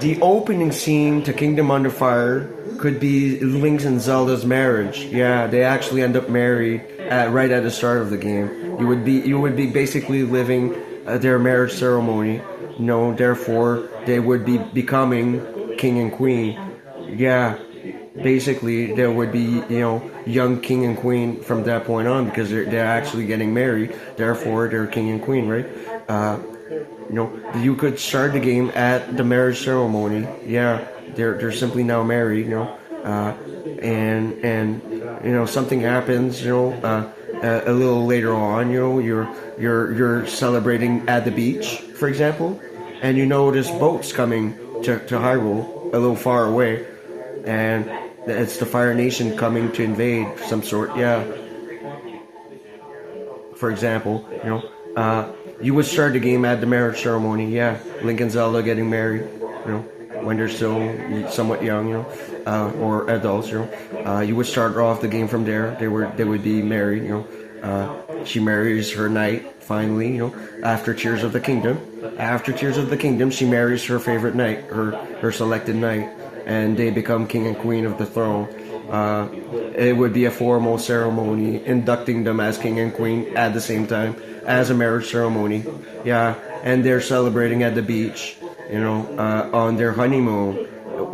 The opening scene to Kingdom Under Fire could be Link's and Zelda's marriage. Yeah, they actually end up married right at the start of the game. You would be basically living their marriage ceremony. Therefore they would be becoming king and queen. Yeah, basically there would be young king and queen from that point on because they're actually getting married. Therefore they're king and queen, right? Uh, you could start the game at the marriage ceremony. Yeah, they're simply now married. And something happens. A little later on. You're celebrating at the beach, for example, and you notice boats coming to Hyrule a little far away, and it's the Fire Nation coming to invade some sort. Yeah, for example, you would start the game at the marriage ceremony. Yeah, Link and Zelda getting married. When they're still somewhat young. Or adults. You would start off the game from there. They would be married. She marries her knight finally. After Tears of the Kingdom. After Tears of the Kingdom, she marries her favorite knight, her selected knight, and they become king and queen of the throne. It would be a formal ceremony inducting them as king and queen at the same time as a marriage ceremony. Yeah, and they're celebrating at the beach, on their honeymoon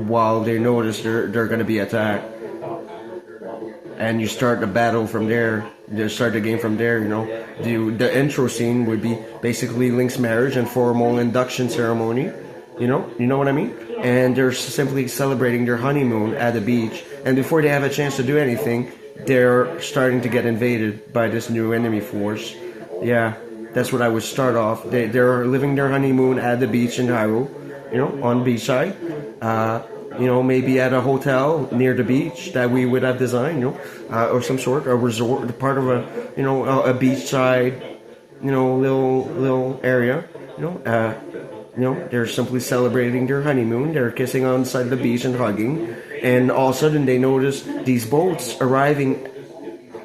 while they notice they're going to be attacked. And you start the battle from there. You start the game from there. The intro scene would be basically Link's marriage and formal induction ceremony. You know what I mean? And they're simply celebrating their honeymoon at the beach. And before they have a chance to do anything, they're starting to get invaded by this new enemy force. Yeah, that's what I would start off. They're living their honeymoon at the beach in Hyrule, on beachside. Maybe at a hotel near the beach that we would have designed, or some sort, a resort, part of a beachside, little area, they're simply celebrating their honeymoon. They're kissing on the side of the beach and hugging, and all of a sudden they notice these boats arriving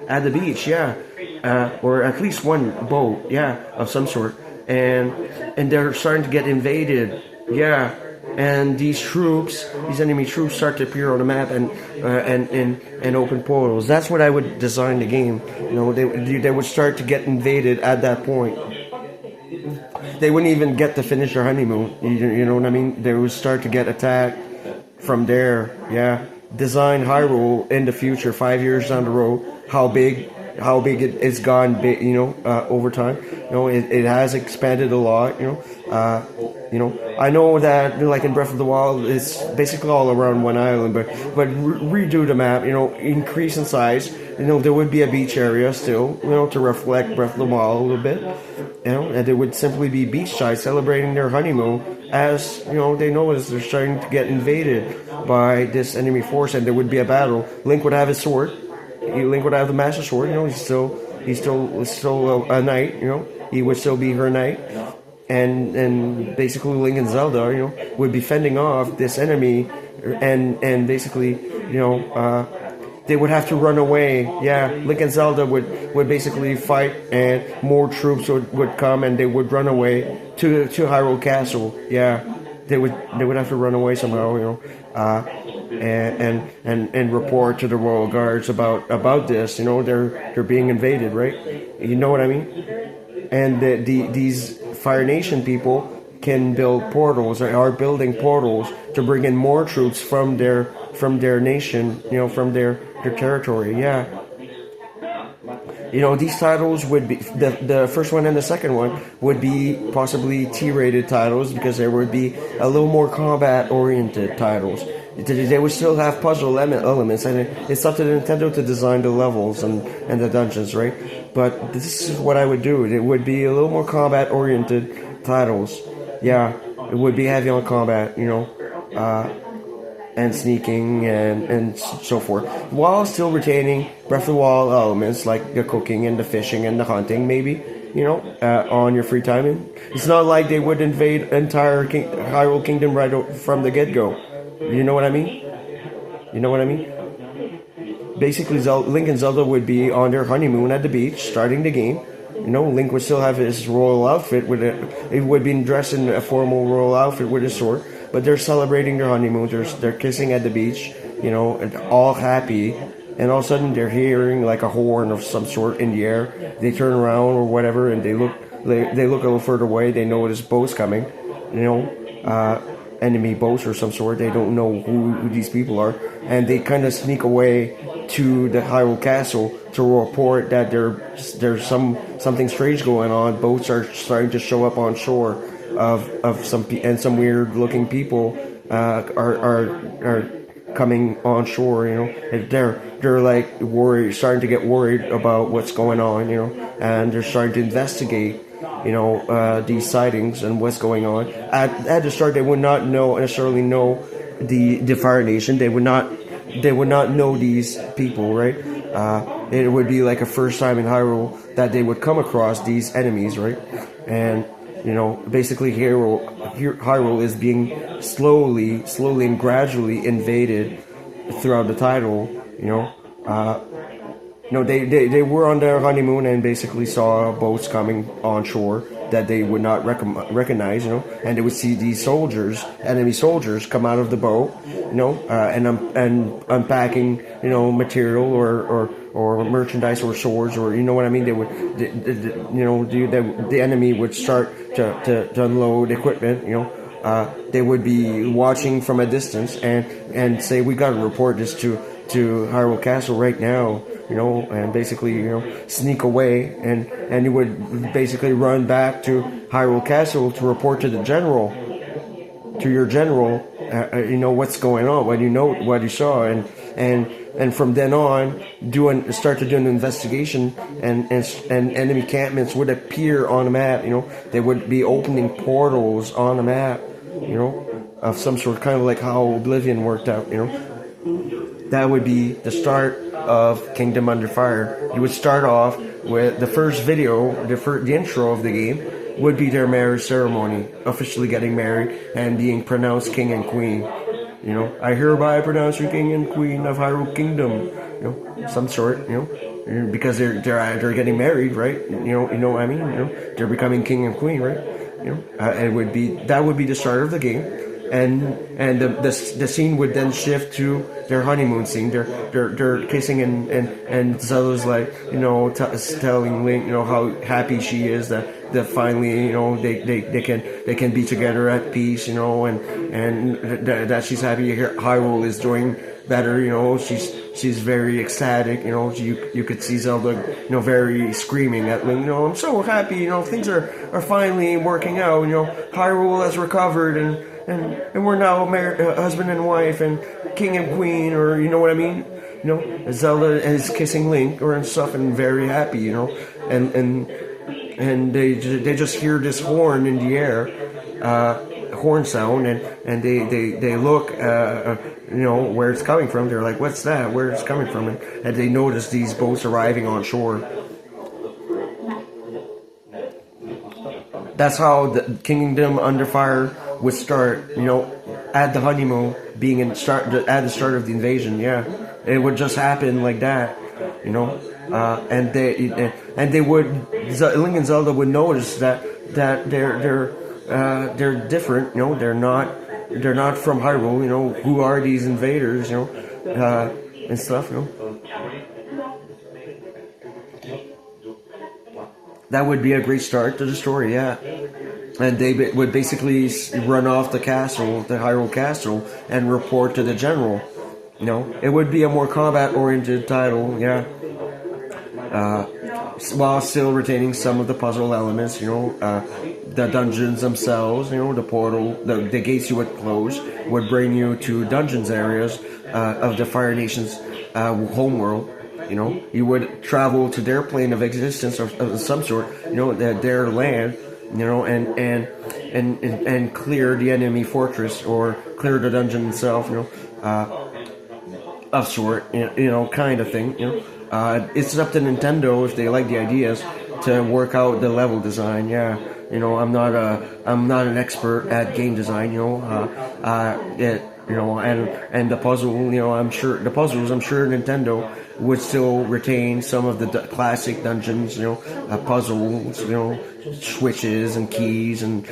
at the beach. Yeah, or at least one boat. Yeah, of some sort, and they're starting to get invaded. Yeah. And these enemy troops, start to appear on the map and open portals. That's what I would design the game. They would start to get invaded at that point. They wouldn't even get to finish their honeymoon. You know what I mean? They would start to get attacked from there. Yeah. Design Hyrule in the future, 5 years down the road. How big it's gone big, over time. It has expanded a lot. I know that like in Breath of the Wild, it's basically all around one island, but redo the map. Increase in size. There would be a beach area still. To reflect Breath of the Wild a little bit. And it would simply be beachside celebrating their honeymoon as they notice they're starting to get invaded by this enemy force, and there would be a battle. Link would have his sword. Link would have the Master Sword. He's still a knight. He would still be her knight, and basically Link and Zelda, would be fending off this enemy, and basically, they would have to run away. Yeah, Link and Zelda would basically fight, and more troops would come, and they would run away to Hyrule Castle. Yeah, they would have to run away somehow. And report to the royal guards about this. They're being invaded, right? You know what I mean? And these Fire Nation people can build portals, or are building portals to bring in more troops from their nation, from their territory. Yeah. These titles would be the first one and the second one would be possibly T-rated titles because there would be a little more combat-oriented titles. They would still have puzzle elements, and it's up to Nintendo to design the levels and the dungeons, right? But this is what I would do. It would be a little more combat-oriented titles. Yeah, it would be heavy on combat, and sneaking and so forth, while still retaining Breath of the Wild elements like the cooking and the fishing and the hunting, maybe, on your free time. And it's not like they would invade entire Hyrule Kingdom right from the get-go. You know what I mean? Basically, Link and Zelda would be on their honeymoon at the beach, starting the game. Link would still have his royal outfit it would be dressed in a formal royal outfit with his sword. but they're celebrating their honeymoon. They're kissing at the beach, and all happy. And all of a sudden, they're hearing like a horn of some sort in the air. They turn around or whatever, and they look a little further away. They know this boat's coming, enemy boats or some sort. They don't know who these people are, and they kind of sneak away to the Hyrule Castle to report that there's something strange going on. Boats are starting to show up on shore of some weird looking people are coming on shore. And they're like worried, starting to get worried about what's going on. And they're starting to investigate these sightings and what's going on. At the start, they would not necessarily know the Fire Nation. They would not know these people, right? It would be like a first time in Hyrule that they would come across these enemies, right? And basically Hyrule is being slowly and gradually invaded throughout the title. They were on their honeymoon and basically saw boats coming on shore that they would not recognize, and they would see these enemy soldiers, come out of the boat, and unpacking, material or merchandise or swords, or what I mean. They would, the enemy would start to unload equipment, they would be watching from a distance and say, we got to report this to Hyrule Castle right now, and basically, sneak away, and you would basically run back to Hyrule Castle to report to your general, what's going on, what you saw, and from then on, start to do an investigation, and enemy encampments would appear on the map. They would be opening portals on the map, of some sort, kind of like how Oblivion worked out. That would be the start of Kingdom Under Fire. You would start off with the first video, the intro of the game would be their marriage ceremony, officially getting married and being pronounced king and queen. I hereby pronounce you king and queen of Hyrule Kingdom. Some sort. Because they're getting married, right? What I mean. They're becoming king and queen, right? That would be the start of the game. And the scene would then shift to their honeymoon scene. They're kissing and Zelda's like telling Link how happy she is that finally they can be together at peace, and that she's happy. Hyrule is doing better, she's very ecstatic, you could see Zelda very screaming at Link, I'm so happy, things are finally working out, Hyrule has recovered and we're now married, husband and wife, and king and queen, or what I mean. Zelda is kissing Link or and stuff, and very happy, and they just hear this horn in the air, horn sound, and they look, where it's coming from. They're like, what's that? Where it's coming from? And they notice these boats arriving on shore. That's how the Kingdom Under Fire would start, at the honeymoon, being at the start of the invasion. Yeah, it would just happen like that, and they would, Link and Zelda would notice that they're different. They're not from Hyrule. Who are these invaders? And stuff. That would be a great start to the story, yeah. And they would basically run off the Hyrule Castle, and report to the general. It would be a more combat-oriented title, yeah. While still retaining some of the puzzle elements, the dungeons themselves, the portal, the gates you would close would bring you to dungeons areas of the Fire Nation's homeworld. You would travel to their plane of existence of some sort, their land, and clear the enemy fortress or clear the dungeon itself, of sort, kind of thing. It's up to Nintendo if they like the ideas to work out the level design. Yeah, I'm not an expert at game design. and the puzzle, I'm sure Nintendo would still retain some of the classic dungeons, puzzles, switches and keys and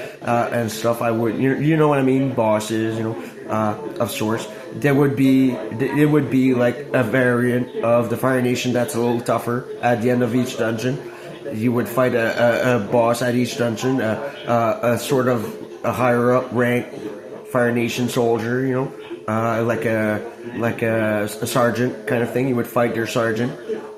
stuff. I would, you know what I mean, bosses, of sorts. It would be like a variant of the Fire Nation that's a little tougher at the end of each dungeon. You would fight a boss at each dungeon, a sort of a higher up rank Fire Nation soldier, like a sergeant kind of thing. You would fight your sergeant,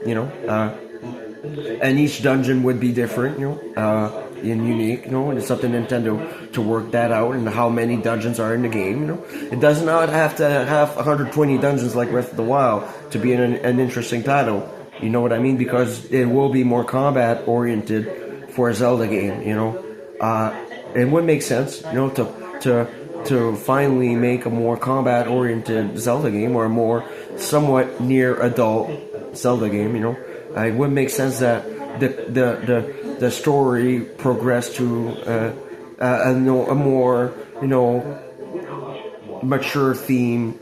and each dungeon would be different, and unique, and it's up to Nintendo to work that out and how many dungeons are in the game, It does not have to have 120 dungeons like Breath of the Wild to be an interesting title, you know what I mean? Because it will be more combat oriented for a Zelda game, it would make sense, to finally make a more combat oriented Zelda game or a more somewhat near adult Zelda game, It would make sense that the story progressed to a more mature theme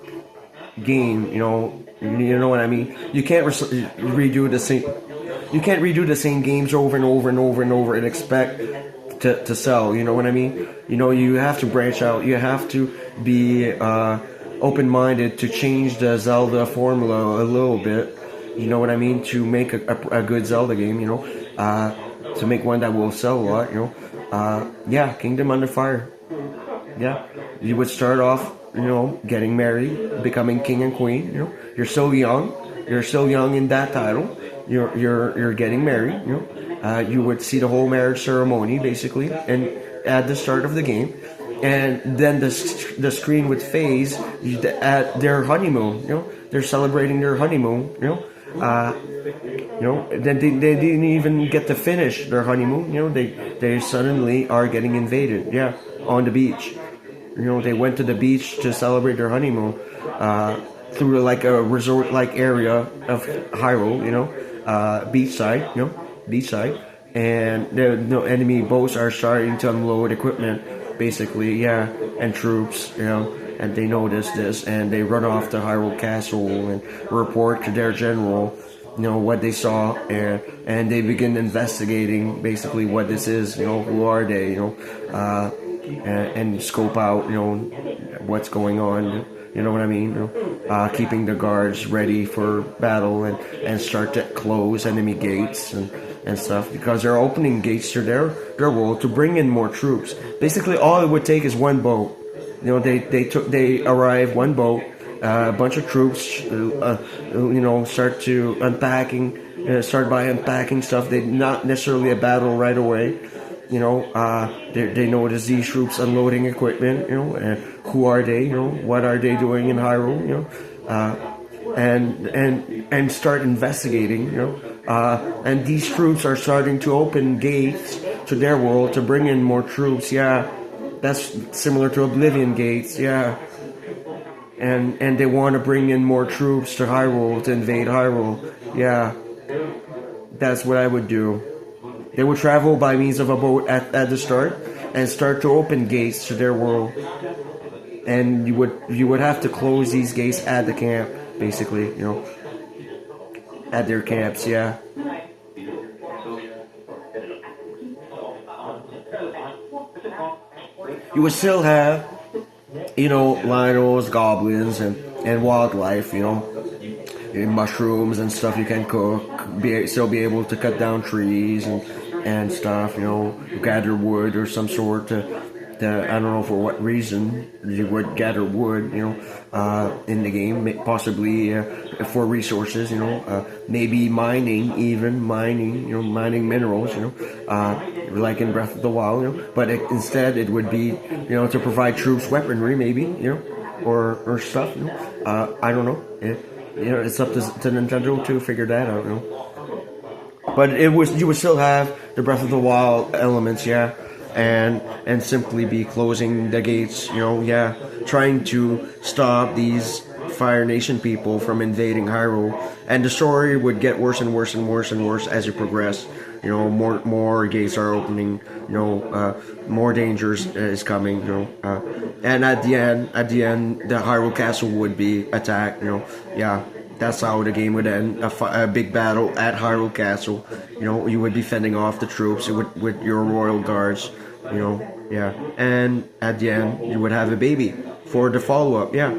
game. You know what I mean. You can't redo the same. You can't redo the same games over and over and over and over and expect to sell. You know what I mean. You have to branch out. You have to be open-minded to change the Zelda formula a little bit. You know what I mean? To make a good Zelda game, to make one that will sell a lot, Kingdom Under Fire. Yeah, you would start off, getting married, becoming king and queen. You're so young. You're still young in that title. You're getting married. You would see the whole marriage ceremony basically, and at the start of the game. And then the screen would phase at their honeymoon. They're celebrating their honeymoon. Then they didn't even get to finish their honeymoon. They suddenly are getting invaded. Yeah, on the beach. They went to the beach to celebrate their honeymoon through like a resort-like area of Hyrule. Beachside. Beachside, and the enemy boats are starting to unload equipment. Basically, yeah, and troops. And they notice this, and they run off to Hyrule Castle and report to their general, what they saw, and they begin investigating basically what this is, who are they, and scope out, what's going on, you know what I mean, keeping the guards ready for battle and start to close enemy gates and stuff, because they're opening gates to their world to bring in more troops. Basically, all it would take is one boat. They arrive, one boat, a bunch of troops, start by unpacking stuff. They not necessarily a battle right away. They notice these troops unloading equipment. And who are they? What are they doing in Hyrule? And start investigating. And these troops are starting to open gates to their world to bring in more troops. Yeah. That's similar to Oblivion Gates, yeah. And they want to bring in more troops to Hyrule, to invade Hyrule, yeah. That's what I would do. They would travel by means of a boat at the start and start to open gates to their world. And you would have to close these gates at the camp, basically, at their camps, yeah. You would still have, Lynels, goblins, and wildlife, and mushrooms and stuff you can cook, still be able to cut down trees and stuff, gather wood or some sort I don't know for what reason you would gather wood, in the game, possibly for resources, maybe mining minerals, like in Breath of the Wild, but instead it would be, to provide troops weaponry, maybe, or stuff, I don't know. It's up to Nintendo to figure that out, But you would still have the Breath of the Wild elements, yeah. And simply be closing the gates, trying to stop these Fire Nation people from invading Hyrule, and the story would get worse and worse and worse and worse as you progress. You know, more gates are opening. You know, more dangers is coming. You know, and at the end, the Hyrule Castle would be attacked. You know, yeah. That's how the game would end. A big battle at Hyrule Castle. You know, you would be fending off the troops with your royal guards. You know, yeah. And at the end, you would have a baby for the follow up. Yeah.